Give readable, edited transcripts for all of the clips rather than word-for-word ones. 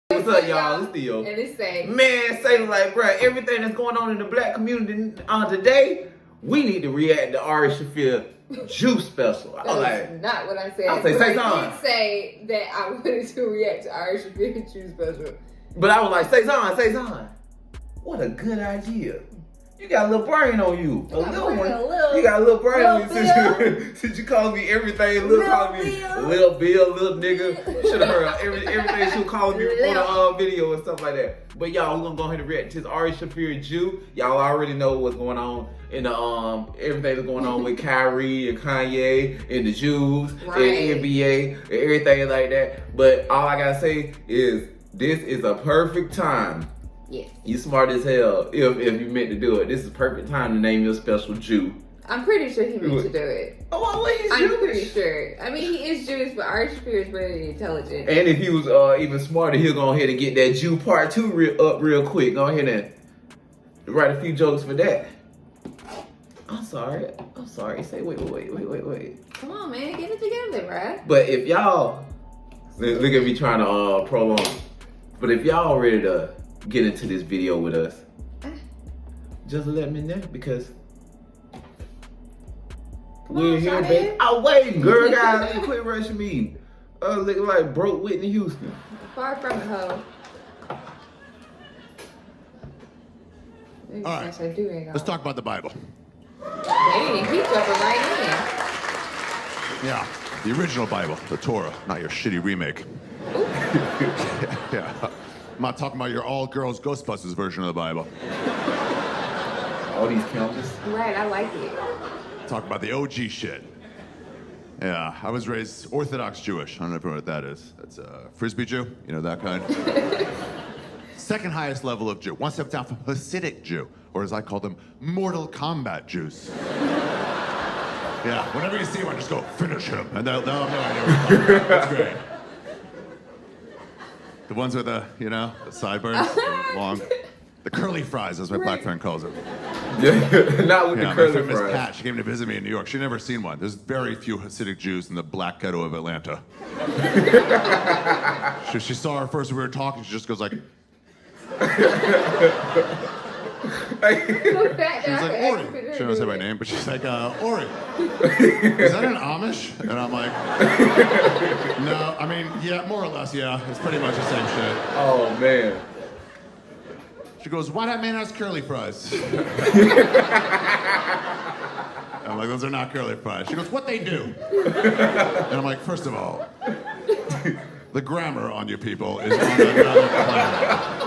What's up, y'all? It's Theo. And it say, man, say like, bruh, everything that's going on in the black community today, we need to react to Ari Shaffir Juice special. I'm like, not what I said. I say I something. did say that I wanted to react to Ari Shaffir Juice special. But I was like, say something. What a good idea. You got a little brain on you. A little one. You got a little brain on you since you called me everything. Lil called me Lil Bill, Lil Nigga. You should have heard everything she was calling me on the video and stuff like that. But y'all, we're gonna go ahead and react to this Ari Shaffir Jew. Y'all already know what's going on in the everything that's going on with Kyrie and Kanye and the Jews and NBA and everything like that. But all I gotta say is this is a perfect time. Yes. You smart as hell if you meant to do it. This is perfect time to name your special Jew. I'm pretty sure he meant to do it. Oh, well, he's I'm Jewish. pretty sure. I mean, he is Jewish, but Ari Shaffir is very intelligent. And if he was even smarter, he'll go ahead and get that Jew part 2 real quick. Go ahead and write a few jokes for that. I'm sorry. Say, wait. Come on, man. Get it together, bruh. But if y'all, look at me trying to prolong. But if y'all ready to get into this video with us, just let me know because we're here, baby. Oh, wait, girl, guys, quit rushing me. Looking like broke Whitney Houston. Far from it, ho. All right, let's talk about the Bible. Dang, he jumping right in. Yeah, the original Bible, the Torah, not your shitty remake. Yeah. I'm not talking about your all-girls Ghostbusters version of the Bible. All these cameras. Right, I like it. Talk about the OG shit. Yeah, I was raised Orthodox Jewish. I don't know if you know what that is. That's a Frisbee Jew, you know, that kind. Second highest level of Jew. One step down from Hasidic Jew, or as I call them, Mortal Kombat Jews. Yeah, whenever you see one, just go, finish him. And they'll have no idea what you're talking about. That's great. The ones with the, you know, the sideburns, long. The curly fries, as my black friend calls them. Not with the curly fries. My friend Miss fries. Pat, she came to visit me in New York. She'd never seen one. There's very few Hasidic Jews in the black ghetto of Atlanta. She saw her first, we were talking, she just goes like... She was like, Ori. She don't say my name, but she's like, Ori, is that an Amish? And I'm like, no, I mean, yeah, more or less, yeah. It's pretty much the same shit. Oh, man. She goes, why that man has curly fries? I'm like, those are not curly fries. She goes, what they do? And I'm like, first of all, the grammar on you people is on another planet.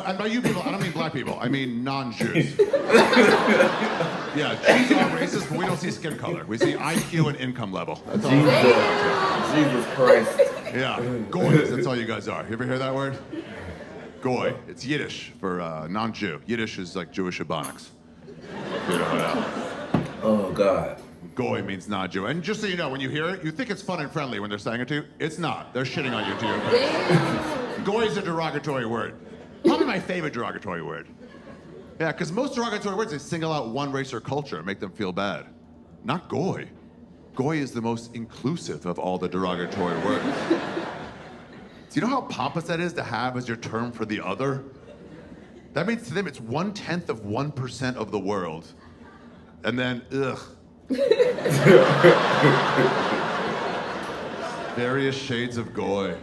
And by you people, I don't mean black people. I mean non-Jews. Yeah, Jews are racist, but we don't see skin color. We see IQ and income level. That's all. Jesus Christ. Yeah, goys, that's all you guys are. You ever hear that word? Goy. It's Yiddish for non-Jew. Yiddish is like Jewish Ebonics. You know, Oh, God. Goy means non-Jew. And just so you know, when you hear it, you think it's fun and friendly when they're saying it to you. It's not. They're shitting on you to your face. Goy is a derogatory word. Probably my favorite derogatory word. Yeah, because most derogatory words, they single out one race or culture and make them feel bad. Not goy. Goy is the most inclusive of all the derogatory words. Do you know how pompous that is to have as your term for the other? That means to them it's 1/10 of 1% of the world. And then, ugh. Various shades of goy.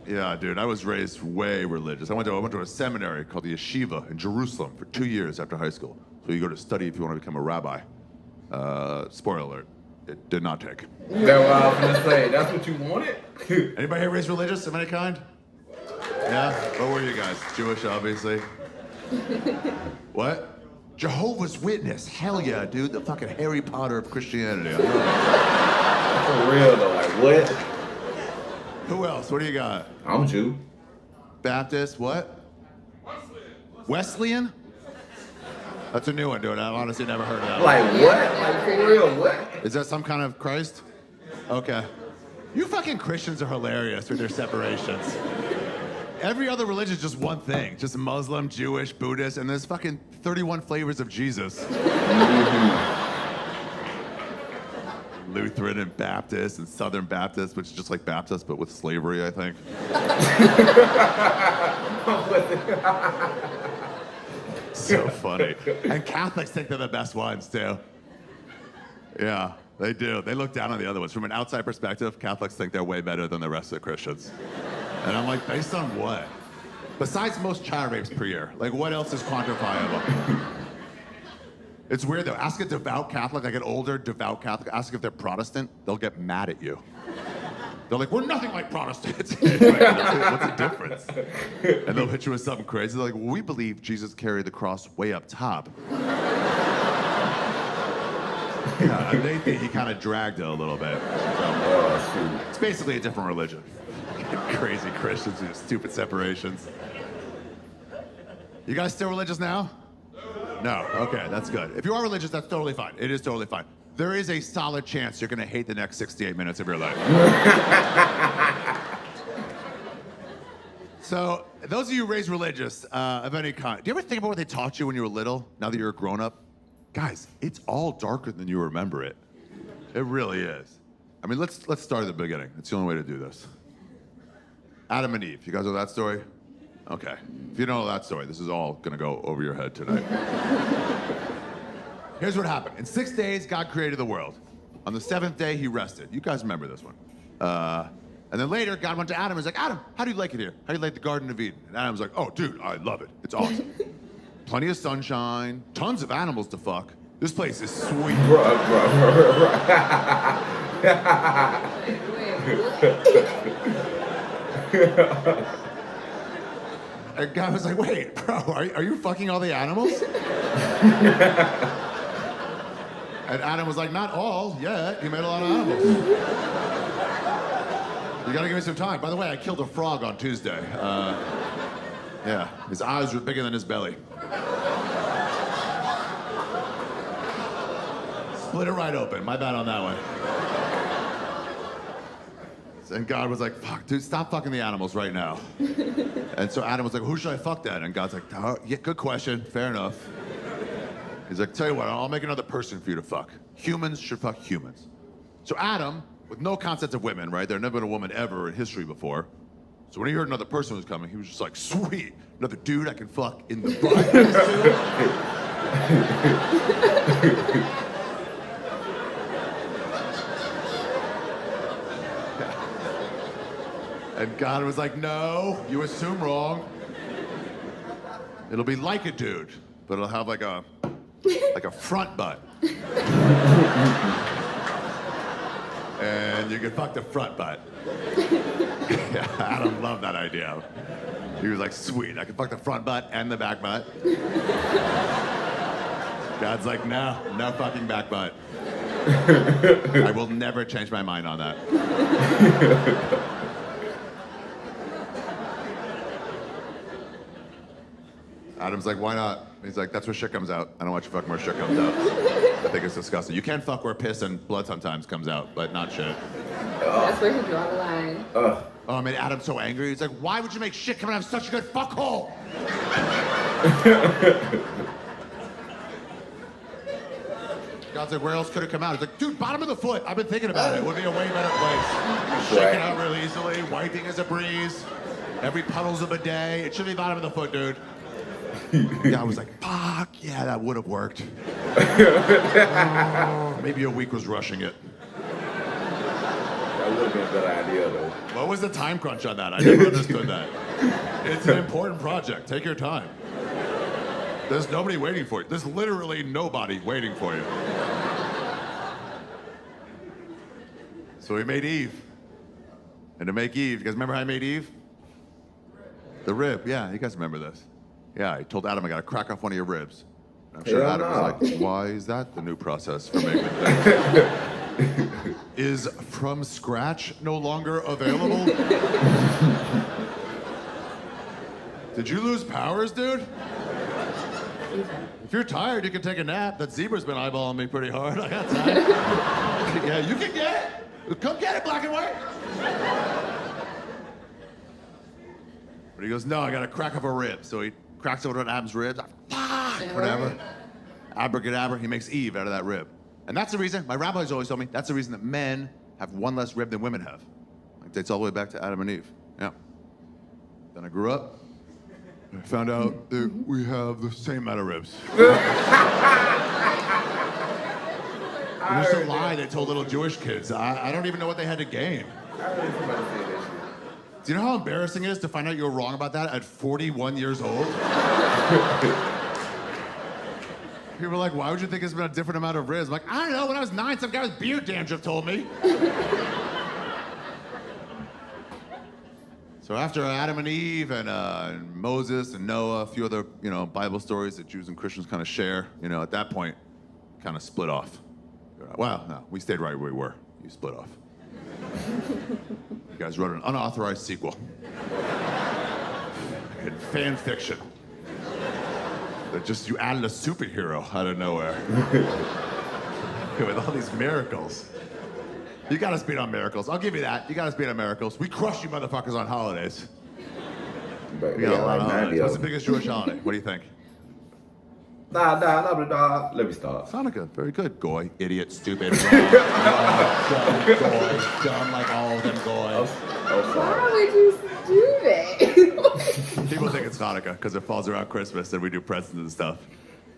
Yeah, dude, I was raised way religious. I went to a seminary called the Yeshiva in Jerusalem for 2 years after high school. So you go to study if you want to become a rabbi. Spoiler alert, it did not take. That's what I was gonna say. That's what you wanted? Anybody here raised religious of any kind? Yeah? What were you guys? Jewish, obviously. What? Jehovah's Witness. Hell yeah, dude. The fucking Harry Potter of Christianity. For real though, like what? Who else? What do you got? I'm Jew. Baptist, what? Wesleyan? That's a new one, dude. I've honestly never heard of that. Like what? Like for real, what? Is that some kind of Christ? Okay. You fucking Christians are hilarious with their separations. Every other religion is just one thing. Just Muslim, Jewish, Buddhist, and there's fucking 31 flavors of Jesus. Lutheran and Baptist and Southern Baptist, which is just like Baptist, but with slavery, I think. So funny. And Catholics think they're the best ones, too. Yeah, they do. They look down on the other ones. From an outside perspective, Catholics think they're way better than the rest of the Christians. And I'm like, based on what? Besides most child rapes per year, like what else is quantifiable? It's weird though. Ask a devout Catholic, like an older devout Catholic, ask if they're Protestant, they'll get mad at you. They're like, we're nothing like Protestants. Like, what's the difference? And they'll hit you with something crazy. They're like, well, we believe Jesus carried the cross way up top. Yeah, and they think he kind of dragged it a little bit. It's basically a different religion. Crazy Christians with stupid separations. You guys still religious now? No, okay, that's good. If you are religious, that's totally fine. It is totally fine. There is a solid chance you're gonna hate the next 68 minutes of your life. So, those of you raised religious of any kind, do you ever think about what they taught you when you were little, now that you're a grown-up? Guys, it's all darker than you remember it. It really is. I mean, let's start at the beginning. It's the only way to do this. Adam and Eve, you guys know that story? Okay. If you don't know that story, this is all gonna go over your head tonight. Here's what happened. In 6 days, God created the world. On the 7th day, he rested. You guys remember this one. And then later, God went to Adam and was like, Adam, how do you like it here? How do you like the Garden of Eden? And Adam was like, oh, dude, I love it. It's awesome. Plenty of sunshine, tons of animals to fuck. This place is sweet. And God was like, wait, bro, are you fucking all the animals? And Adam was like, not all yet. You made a lot of animals. You gotta give me some time. By the way, I killed a frog on Tuesday. Yeah, his eyes were bigger than his belly. Split it right open. My bad on that one. And God was like, fuck, dude, stop fucking the animals right now. And so Adam was like, who should I fuck then? And God's like, oh, yeah, good question, fair enough. He's like, tell you what, I'll make another person for you to fuck. Humans should fuck humans. So Adam, with no concept of women, right? There had never been a woman ever in history before. So when he heard another person was coming, he was just like, sweet, another dude I can fuck in the butt. And God was like, no, you assume wrong. It'll be like a dude, but it'll have like a front butt. And you can fuck the front butt. Yeah, Adam loved that idea. He was like, sweet, I can fuck the front butt and the back butt. God's like, no fucking back butt. I will never change my mind on that. Adam's like, why not? He's like, that's where shit comes out. I don't want you fucking where shit comes out. I think it's disgusting. You can fuck where piss and blood sometimes comes out, but not shit. That's where he draw the line. Oh, I made Adam so angry. He's like, why would you make shit come out of such a good fuckhole? God's like, where else could it come out? He's like, dude, bottom of the foot. I've been thinking about it. It would be a way better place. Shaking out really easily. Wiping is a breeze. Every puddle's a bidet. It should be bottom of the foot, dude. God was like, fuck, yeah, that would have worked. Maybe a week was rushing it. That would have been a good idea, though. What was the time crunch on that? I never understood that. It's an important project. Take your time. There's nobody waiting for you. There's literally nobody waiting for you. So he made Eve. And to make Eve, you guys remember how I made Eve? The rib, yeah, you guys remember this. Yeah, he told Adam, I gotta crack off one of your ribs. And I'm sure Adam was like, why is that the new process for making things? Is from scratch no longer available? Did you lose powers, dude? If you're tired, you can take a nap. That zebra's been eyeballing me pretty hard. I got time. Yeah, you can get it. Come get it, black and white. But he goes, no, I gotta crack up a rib. So he cracks open Adam's ribs. Fuck, whatever. Abracadabra, he makes Eve out of that rib. And that's the reason, my rabbis always told me, that's the reason that men have one less rib than women have. Like, dates all the way back to Adam and Eve. Yeah. Then I grew up, and I found out that we have the same amount of ribs. It's a lie they told little Jewish kids. I don't even know what they had to gain. I heard somebody say that shit. Do you know how embarrassing it is to find out you were wrong about that at 41 years old? People are like, why would you think it's been a different amount of ribs? I'm like, I don't know, when I was 9, some guy with beard dandruff told me. So after Adam and Eve and Moses and Noah, a few other, Bible stories that Jews and Christians kind of share, at that point, kind of split off. Well, no, we stayed right where we were. You split off. You guys wrote an unauthorized sequel. In fan fiction. That just, you added a superhero out of nowhere. With all these miracles. You got us beat on miracles. I'll give you that. You got us beat on miracles. We crushed you motherfuckers on holidays. But We got a lot of holidays. What's the biggest Jewish holiday? What do you think? Nah. Let me start. Hanukkah. Very good. Goy. Idiot. Stupid. Wrong. Dumb. Goy. Dumb like all of them goy. Why would you do that? People think it's Hanukkah because it falls around Christmas and we do presents and stuff.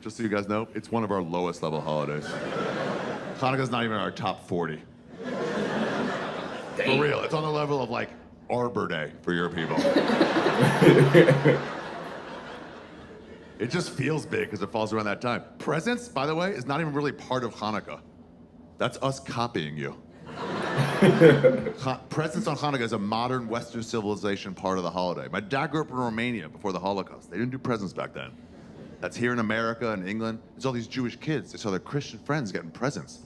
Just so you guys know, it's one of our lowest level holidays. Hanukkah's not even in our top 40. Damn. For real, it's on the level of like Arbor Day for your people. It just feels big because it falls around that time. Presents, by the way, is not even really part of Hanukkah. That's us copying you. Presents on Hanukkah is a modern Western civilization part of the holiday. My dad grew up in Romania before the Holocaust. They didn't do presents back then. That's here in America and England. There's all these Jewish kids. They saw their Christian friends getting presents,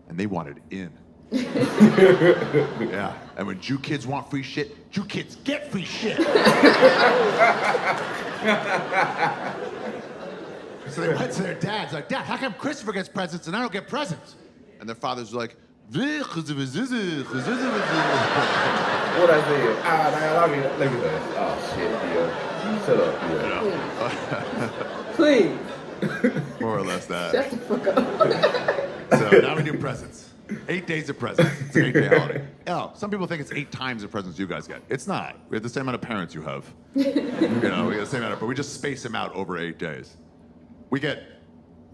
and they wanted in. Yeah, and when Jew kids want free shit, Jew kids get free shit. So they went to their dads, like, Dad, how come Christopher gets presents and I don't get presents? And their father's like, what I said? Let me finish. Oh shit, Theo. Shut up, Theo. Please. more or less that. Shut the fuck up. So now we do presents. 8 days of presents. It's an 8-day holiday. Oh, some people think it's 8 times the presents you guys get. It's not. We have the same amount of parents you have. We get the same amount, but we just space them out over 8 days. We get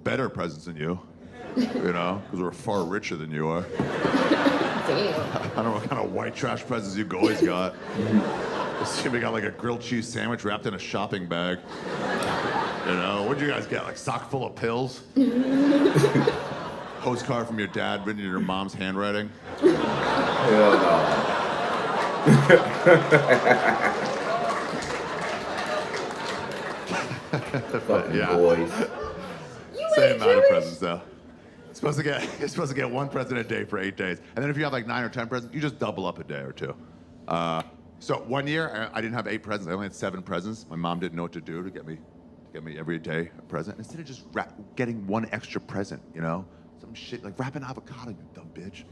better presents than you, because we're far richer than you are. Damn. I don't know what kind of white trash presents you guys got. We got like a grilled cheese sandwich wrapped in a shopping bag. What'd you guys get? Like sock full of pills? Postcard from your dad written in your mom's handwriting? Hell no. Fucking Yeah. boys. Same amount of presents though. You're supposed to get 1 present a day for 8 days. And then if you have like 9 or 10 presents, you just double up a day or 2. So one year I didn't have 8 presents. I only had 7 presents. My mom didn't know what to do to get me every day a present. Instead of just getting 1 extra present, some shit like wrap an avocado, you dumb bitch.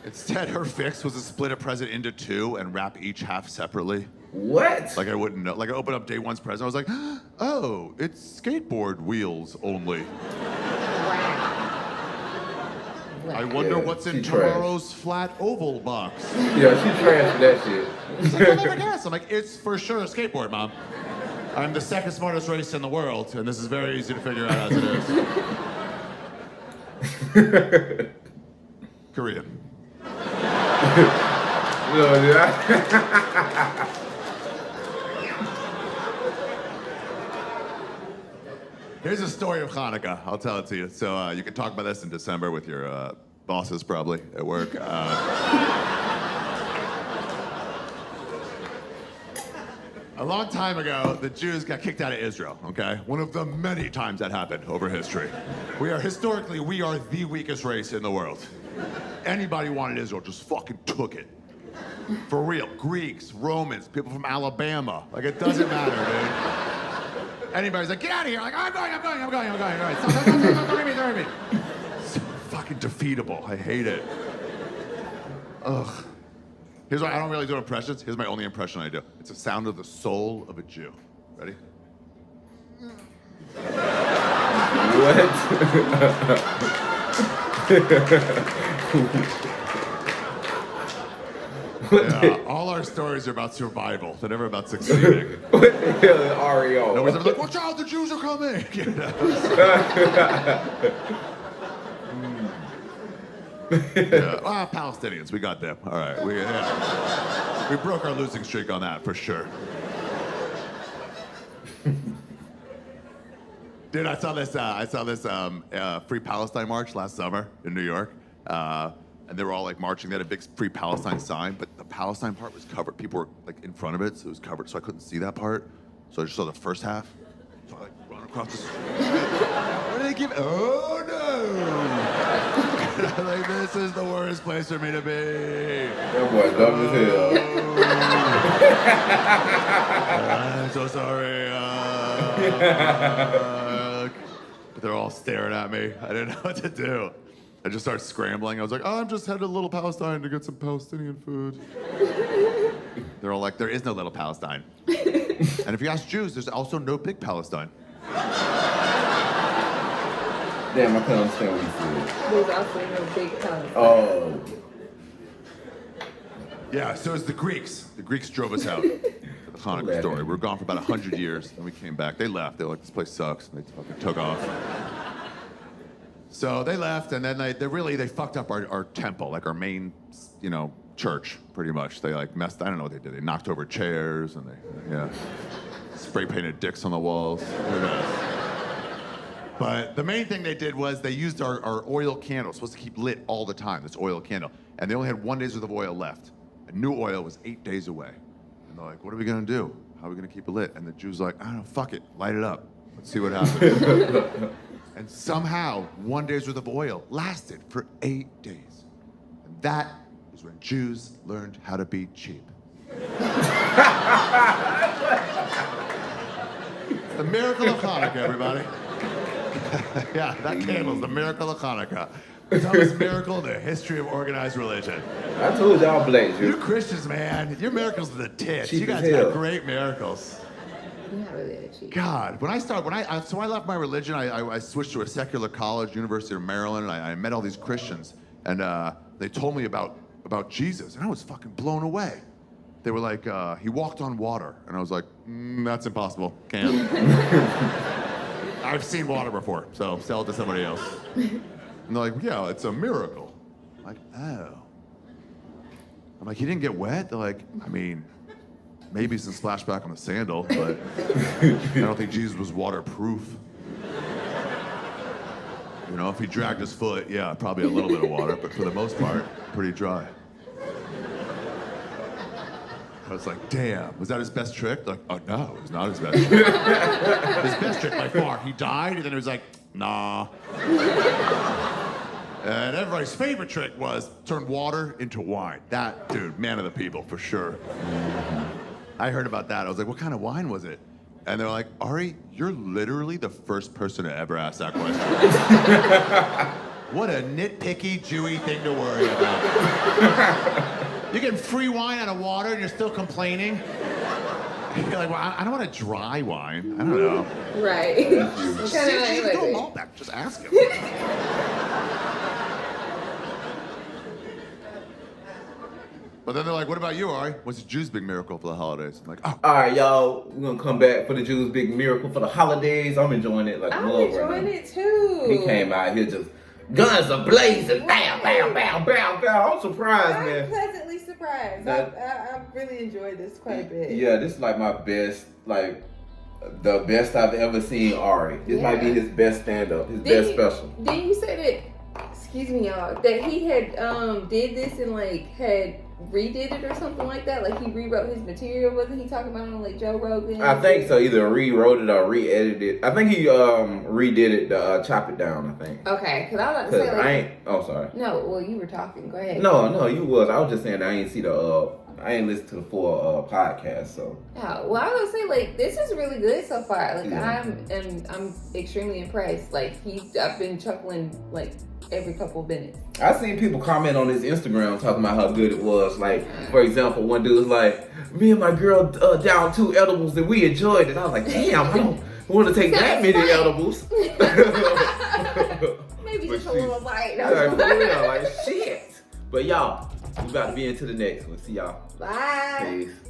Instead, her fix was to split a present into 2 and wrap each half separately. What? Like I wouldn't know. Like I opened up day 1's present, I was like, oh, it's skateboard wheels only. I wonder what's in tomorrow's flat oval box. Yeah, she trashed that shit. She's like, I'll never guess. I'm like, it's for sure a skateboard, Mom. I'm the 2nd smartest race in the world, and this is very easy to figure out as it is. Korean. Here's a story of Hanukkah. I'll tell it to you. So you can talk about this in December with your bosses probably at work. A long time ago, the Jews got kicked out of Israel, okay? One of the many times that happened over history. We are the weakest race in the world. Anybody wanted Israel just fucking took it. For real. Greeks, Romans, people from Alabama. Like, it doesn't matter, dude. Anybody's like, get out of here. Like, I'm going. Stop, don't me. So fucking defeatable. I hate it. Ugh. Here's why I don't really do impressions. Here's my only impression I do. It's the sound of the soul of a Jew. Ready? Yeah, all our stories are about survival. They're never about succeeding. What the hell is REO? Nobody's ever like, watch out, the Jews are coming. You know? Yeah. Palestinians, we got them. All right, we broke our losing streak on that for sure. Dude, I saw this Free Palestine march last summer in New York, and they were all like marching. They had a big Free Palestine sign, but the Palestine part was covered. People were like in front of it, so it was covered, so I couldn't see that part. So I just saw the first half. So I like run across the street. What do they give? Oh no! Like, this is the worst place for me to be. That boy dumb as hell. I'm so sorry. But they're all staring at me. I didn't know what to do. I just started scrambling. I was like, oh, I'm just headed to Little Palestine to get some Palestinian food. They're all like, there is no Little Palestine. And if you ask Jews, there's also no Big Palestine. Damn, I couldn't understand what you said. There's also no Big Palestine. Oh. Yeah, so it's the Greeks. The Greeks drove us out. The Hanukkah story. We were gone for about 100 years, and we came back. They left. They were like, this place sucks. And they fucking took off. So they left, and then they fucked up our temple, like our main, church, pretty much. They like messed. I don't know what they did. They knocked over chairs, and they spray painted dicks on the walls. Who knows? But the main thing they did was they used our oil candle, supposed to keep lit all the time, this oil candle. And they only had 1 day's worth of oil left. And new oil was 8 days away. And they're like, what are we gonna do? How are we gonna keep it lit? And the Jew's like, I don't know, fuck it, light it up. Let's see what happens. And somehow, 1 day's worth of oil lasted for 8 days. And that is when Jews learned how to be cheap. It's the miracle of Hanukkah, everybody. Yeah, that candle's the miracle of Hanukkah. The dumbest miracle in the history of organized religion. I told y'all black You Christians, man, your miracles are the tits. Cheap You guys as hell. got great miracles. Not really that cheap. God, when I left my religion, I switched to a secular college, University of Maryland, and I met all these Christians, and they told me about Jesus, and I was fucking blown away. They were like, he walked on water, and I was like, that's impossible, can't. I've seen water before, so sell it to somebody else. And they're like, yeah, it's a miracle. I'm like, oh. I'm like, he didn't get wet? They're like, I mean, maybe some splashback on the sandal, but I don't think Jesus was waterproof. If he dragged his foot, yeah, probably a little bit of water, but for the most part, pretty dry. I was like, damn, was that his best trick? They're like, oh no, it was not his best trick. His best trick by far. He died, and then he was like, nah. And everybody's favorite trick was turn water into wine. That, dude, man of the people, for sure. I heard about that. I was like, what kind of wine was it? And they're like, Ari, you're literally the first person to ever ask that question. What a nitpicky, Jewy thing to worry about. You're getting free wine out of water and you're still complaining? You're like, well, I don't want a dry wine. I don't know. Right. Just throw them all back. Just ask him. But then they're like, what about you, Ari? What's the Jews' big miracle for the holidays? I'm like, oh. All right, y'all, we're gonna come back for the Jews' big miracle for the holidays. I'm enjoying it like I'm love enjoying right now. it too. He came out here just guns ablazing, bam, bam, bam, bam, bam. I'm surprised, I'm man. pleasantly surprised. I've really enjoyed this quite a bit. Yeah, this is like my best, like the best I've ever seen Ari. This might be his best stand-up, his best special. Didn't you say that? Excuse me, y'all. That he had did this and like had redid it or something like that. Like he rewrote his material. Wasn't he talking about it on like Joe Rogan? I think so. Either rewrote it or re-edited it. I think he redid it to chop it down. I think. Okay, because I was about to say like. I ain't. Oh, sorry. No, well you were talking. Go ahead. No, you was. I was just saying I ain't see the. I ain't listened to the full podcast, so. Oh, well, I was gonna say like this is really good so far. Like Yeah. I'm extremely impressed. Like I've been chuckling like every couple of minutes. I seen people comment on his Instagram talking about how good it was. Like, for example, one dude was like, "Me and my girl down 2 edibles and we enjoyed it." I was like, "Damn, want to take that many edibles. Maybe But just a little bite. Yeah, for real, like shit. But y'all, we about to be into the next one. See y'all. Bye. Peace.